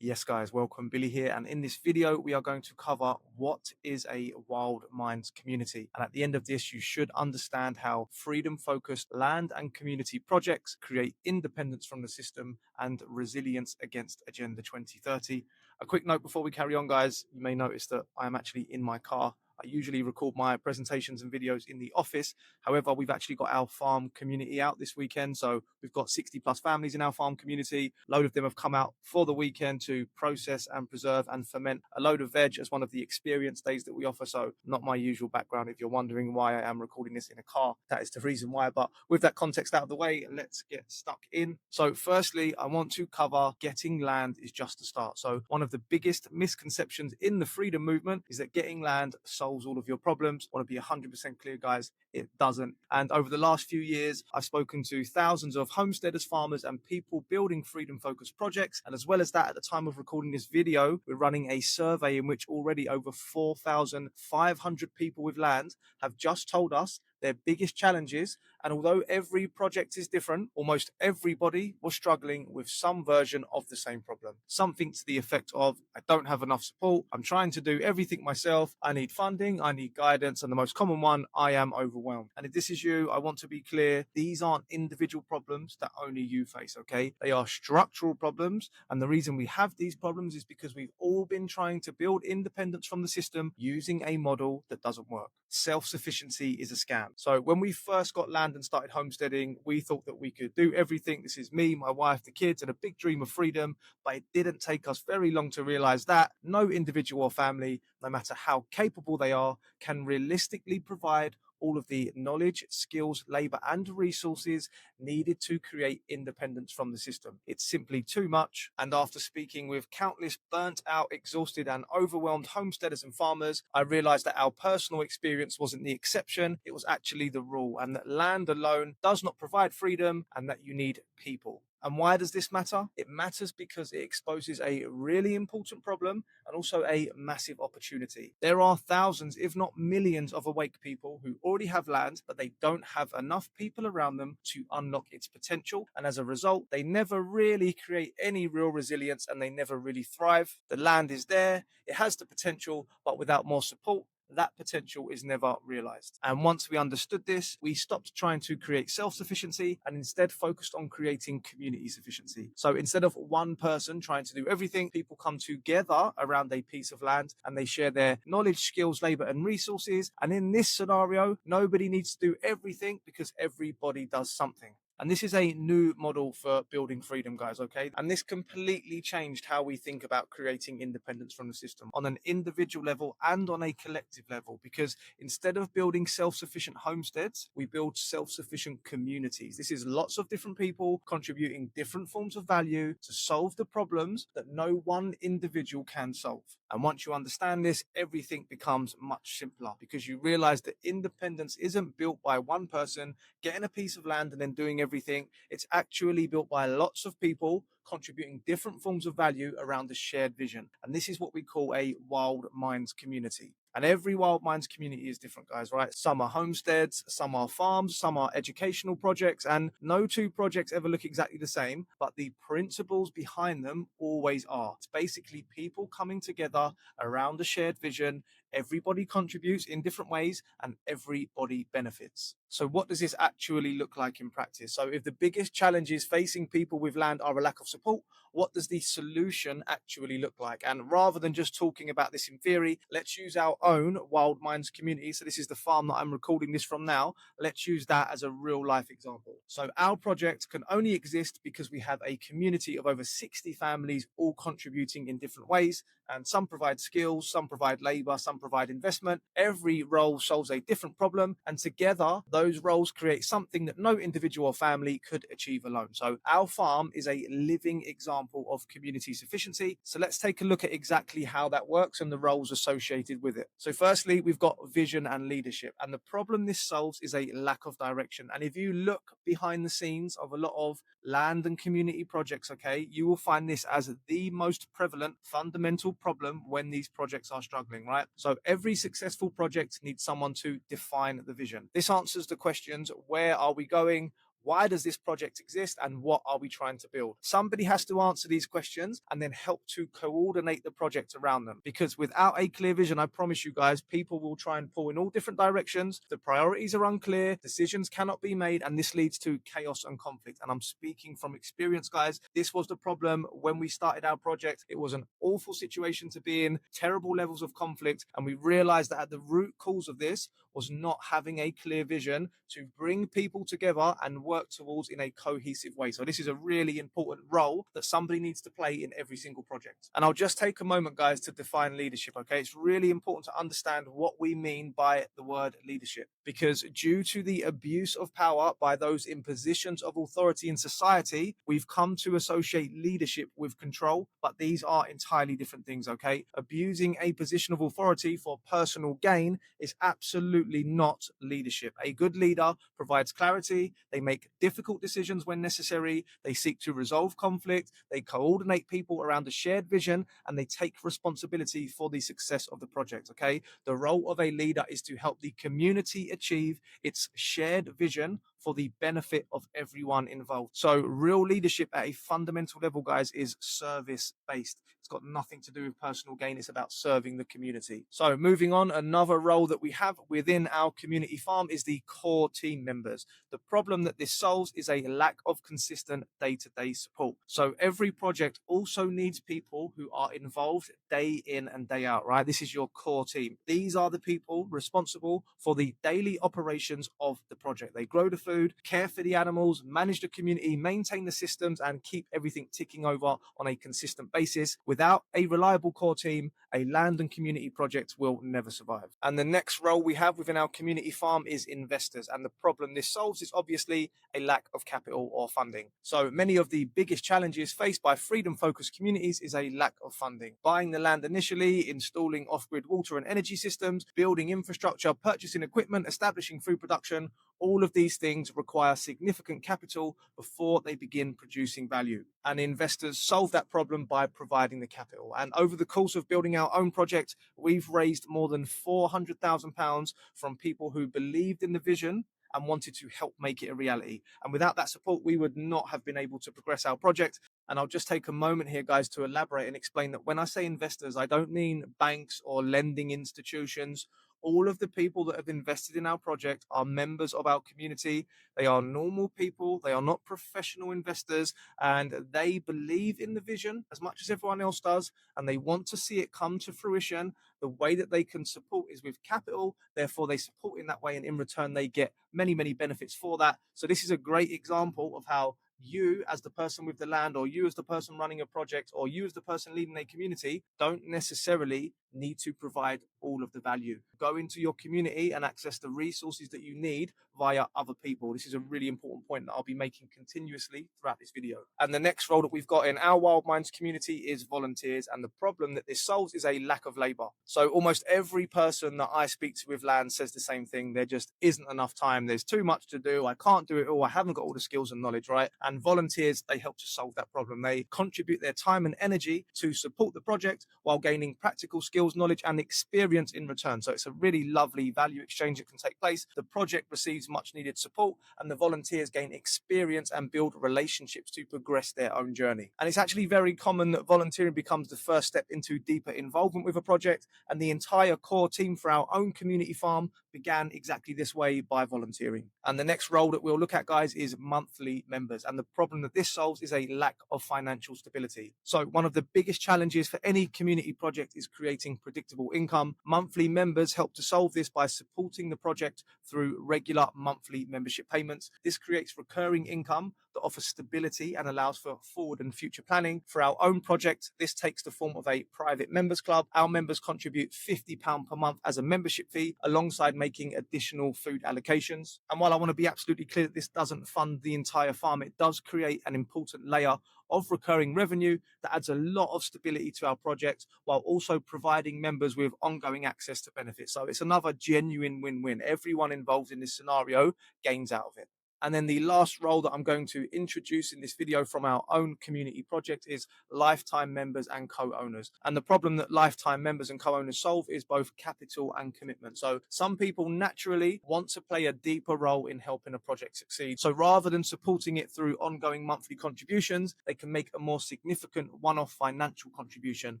Yes, guys, welcome. Billy here. And in this video, we are going to cover what is a wild minds community. And at the end of this, you should understand how freedom focused land and community projects create independence from the system and resilience against Agenda 2030. A quick note before we carry on, guys, you may notice that I am actually in my car. I usually record my presentations and videos in the office. However, we've actually got our farm community out this weekend. So we've got 60 plus families in our farm community. A load of them have come out for the weekend to process and preserve and ferment a load of veg as one of the experience days that we offer. So not my usual background. If you're wondering why I am recording this in a car, that is the reason why. But with that context out of the way, let's get stuck in. So firstly, I want to cover getting land is just a start. So one of the biggest misconceptions in the freedom movement is that getting land solves all of your problems. I want to be 100% clear, guys, it doesn't. And over the last few years, I've spoken to thousands of homesteaders, farmers, and people building freedom focused projects. And as well as that, at the time of recording this video, we're running a survey in which already over 4,500 people with land have just told us their biggest challenges. And although every project is different, almost everybody was struggling with some version of the same problem. Something to the effect of, I don't have enough support, I'm trying to do everything myself, I need funding, I need guidance, and the most common one, I am overwhelmed. And if this is you, I want to be clear, these aren't individual problems that only you face, okay? They are structural problems. And the reason we have these problems is because we've all been trying to build independence from the system using a model that doesn't work. Self-sufficiency is a scam. So when we first got land and started homesteading, we thought that we could do everything. This is me, my wife, the kids, and a big dream of freedom. But it didn't take us very long to realize that no individual or family, no matter how capable they are, can realistically provide all of the knowledge, skills, labor, and resources needed to create independence from the system. It's simply too much. And after speaking with countless burnt out, exhausted, and overwhelmed homesteaders and farmers, I realized that our personal experience wasn't the exception, it was actually the rule, and that land alone does not provide freedom, and that you need people. And why does this matter? It matters because it exposes a really important problem and also a massive opportunity. There are thousands, if not millions, of awake people who already have land, but they don't have enough people around them to unlock its potential. And as a result, they never really create any real resilience and they never really thrive. The land is there, it has the potential, but without more support, that potential is never realized. And once we understood this, we stopped trying to create self-sufficiency and instead focused on creating community sufficiency. So instead of one person trying to do everything, people come together around a piece of land and they share their knowledge, skills, labor, and resources. And in this scenario, nobody needs to do everything because everybody does something. And this is a new model for building freedom, guys, okay? And this completely changed how we think about creating independence from the system on an individual level and on a collective level, because instead of building self-sufficient homesteads, we build self-sufficient communities. This is lots of different people contributing different forms of value to solve the problems that no one individual can solve. And once you understand this, everything becomes much simpler because you realize that independence isn't built by one person getting a piece of land and then doing everything. It's actually built by lots of people contributing different forms of value around a shared vision. And this is what we call a wild minds community. And every wild minds community is different, guys, right? Some are homesteads, some are farms, some are educational projects, and no two projects ever look exactly the same, but the principles behind them always are. It's basically people coming together around a shared vision. Everybody contributes in different ways and everybody benefits. So what does this actually look like in practice? So if the biggest challenges facing people with land are a lack of support, what does the solution actually look like? And rather than just talking about this in theory, let's use our own Wild Minds community. So this is the farm that I'm recording this from now. Let's use that as a real life example. So our project can only exist because we have a community of over 60 families all contributing in different ways. And some provide skills, some provide labor, some provide investment. Every role solves a different problem. And together, those roles create something that no individual or family could achieve alone. So our farm is a living example of community sufficiency. So let's take a look at exactly how that works and the roles associated with it. So firstly, we've got vision and leadership. And the problem this solves is a lack of direction. And if you look behind the scenes of a lot of land and community projects, okay, you will find this as the most prevalent fundamental problem when these projects are struggling, right? So every successful project needs someone to define the vision. This answers the questions: where are we going? Why does this project exist and what are we trying to build? Somebody has to answer these questions and then help to coordinate the project around them. Because without a clear vision, I promise you guys, people will try and pull in all different directions. The priorities are unclear, decisions cannot be made, and this leads to chaos and conflict. And I'm speaking from experience, guys. This was the problem when we started our project. It was an awful situation to be in, terrible levels of conflict, and we realized that at the root cause of this was not having a clear vision to bring people together and work towards in a cohesive way. So this is a really important role that somebody needs to play in every single project. And I'll just take a moment, guys, to define leadership. Okay, it's really important to understand what we mean by the word leadership, because due to the abuse of power by those in positions of authority in society, we've come to associate leadership with control, but these are entirely different things. Okay, abusing a position of authority for personal gain is absolutely not leadership. A good leader provides clarity, they make difficult decisions when necessary, they seek to resolve conflict, they coordinate people around a shared vision, and they take responsibility for the success of the project. Okay, the role of a leader is to help the community achieve its shared vision for the benefit of everyone involved. So real leadership at a fundamental level, guys, is service based. It's got nothing to do with personal gain. It's about serving the community. So moving on, another role that we have within our community farm is the core team members. The problem that this solves is a lack of consistent day-to-day support. So every project also needs people who are involved day in and day out, right? This is your core team. These are the people responsible for the daily operations of the project. They grow the food, care for the animals, manage the community, maintain the systems, and keep everything ticking over on a consistent basis. Without a reliable core team, a land and community project will never survive. And the next role we have within our community farm is investors. And the problem this solves is obviously a lack of capital or funding. So many of the biggest challenges faced by freedom-focused communities is a lack of funding. Buying the land initially, installing off-grid water and energy systems, building infrastructure, purchasing equipment, establishing food production, all of these things require significant capital before they begin producing value. And investors solve that problem by providing the capital. And over the course of building our own project, we've raised more than £400,000 from people who believed in the vision and wanted to help make it a reality. And without that support, we would not have been able to progress our project. And I'll just take a moment here, guys, to elaborate and explain that when I say investors, I don't mean banks or lending institutions. All of the people that have invested in our project are members of our community. They are normal people. They are not professional investors, and they believe in the vision as much as everyone else does, and they want to see it come to fruition. The way that they can support is with capital. Therefore, they support in that way, and in return, they get many, many benefits for that. So this is a great example of how you as the person with the land, or you as the person running a project, or you as the person leading a community don't necessarily need to provide all of the value. Go into your community and access the resources that you need via other people. This is a really important point that I'll be making continuously throughout this video. And the next role that we've got in our Wild Minds community is volunteers. And the problem that this solves is a lack of labor. So almost every person that I speak to with land says the same thing. There just isn't enough time. There's too much to do. I can't do it all. I haven't got all the skills and knowledge, right? And volunteers, they help to solve that problem. They contribute their time and energy to support the project while gaining practical skills, knowledge, and experience in return. So it's a really lovely value exchange that can take place. The project receives much needed support, and the volunteers gain experience and build relationships to progress their own journey. And it's actually very common that volunteering becomes the first step into deeper involvement with a project, and the entire core team for our own community farm began exactly this way, by volunteering. And the next role that we'll look at, guys, is monthly members. And the problem that this solves is a lack of financial stability. So one of the biggest challenges for any community project is creating predictable income. Monthly members help to solve this by supporting the project through regular monthly membership payments. This creates recurring income that offers stability and allows for forward and future planning. For our own project, this takes the form of a private members club. Our members contribute £50 per month as a membership fee, alongside making additional food allocations. And while I want to be absolutely clear that this doesn't fund the entire farm, it does create an important layer of recurring revenue that adds a lot of stability to our project, while also providing members with ongoing access to benefits. So it's another genuine win-win. Everyone involved in this scenario gains out of it. And then the last role that I'm going to introduce in this video from our own community project is lifetime members and co-owners. And the problem that lifetime members and co-owners solve is both capital and commitment. So some people naturally want to play a deeper role in helping a project succeed. So rather than supporting it through ongoing monthly contributions, they can make a more significant one-off financial contribution.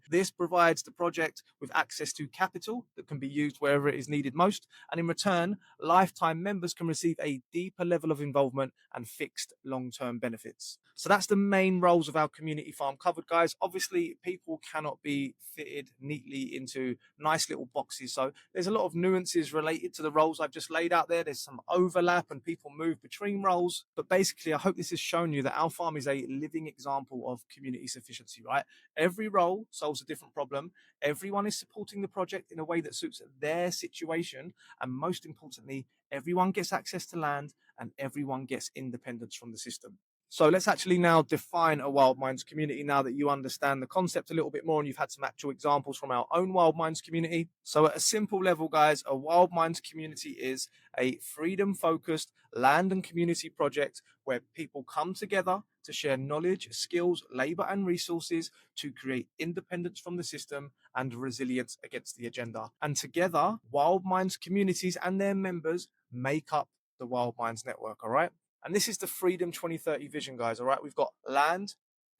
This provides the project with access to capital that can be used wherever it is needed most. And in return, lifetime members can receive a deeper level of involvement and fixed long-term benefits. So that's the main roles of our community farm covered, guys. Obviously, people cannot be fitted neatly into nice little boxes. So there's a lot of nuances related to the roles I've just laid out there. There's some overlap and people move between roles. But basically, I hope this has shown you that our farm is a living example of community sufficiency, right? Every role solves a different problem. Everyone is supporting the project in a way that suits their situation. And most importantly, everyone gets access to land and everyone gets independence from the system. So let's actually now define a Wild Minds community now that you understand the concept a little bit more and you've had some actual examples from our own Wild Minds community. So at a simple level, guys, a Wild Minds community is a freedom-focused land and community project where people come together to share knowledge, skills, labor, and resources to create independence from the system and resilience against the agenda. And together, Wild Minds communities and their members make up the Wild Minds network, all right? And this is the Freedom 2030 vision, guys, all right? We've got land,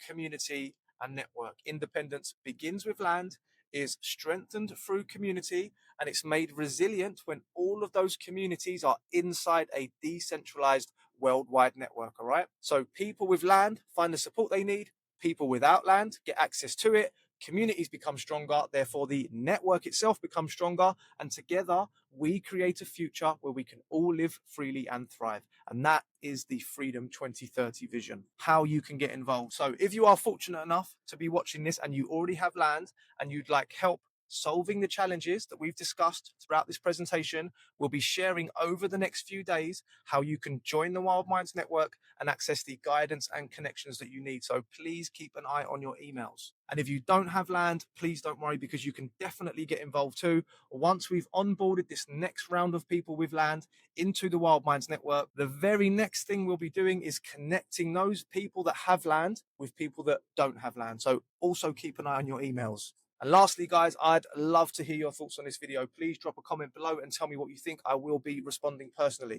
community, and network. Independence begins with land, is strengthened through community, and it's made resilient when all of those communities are inside a decentralized worldwide network, all right? So people with land find the support they need, people without land get access to it, communities become stronger, therefore the network itself becomes stronger, and together we create a future where we can all live freely and thrive. And that is the Freedom 2030 vision, how you can get involved. So if you are fortunate enough to be watching this and you already have land and you'd like help solving the challenges that we've discussed throughout this presentation, we'll be sharing over the next few days how you can join the Wild Minds Network and access the guidance and connections that you need. So please keep an eye on your emails. And if you don't have land, please don't worry, because you can definitely get involved too. Once we've onboarded this next round of people with land into the Wild Minds Network, the very next thing we'll be doing is connecting those people that have land with people that don't have land. So also keep an eye on your emails. And lastly, guys, I'd love to hear your thoughts on this video. Please drop a comment below and tell me what you think. I will be responding personally.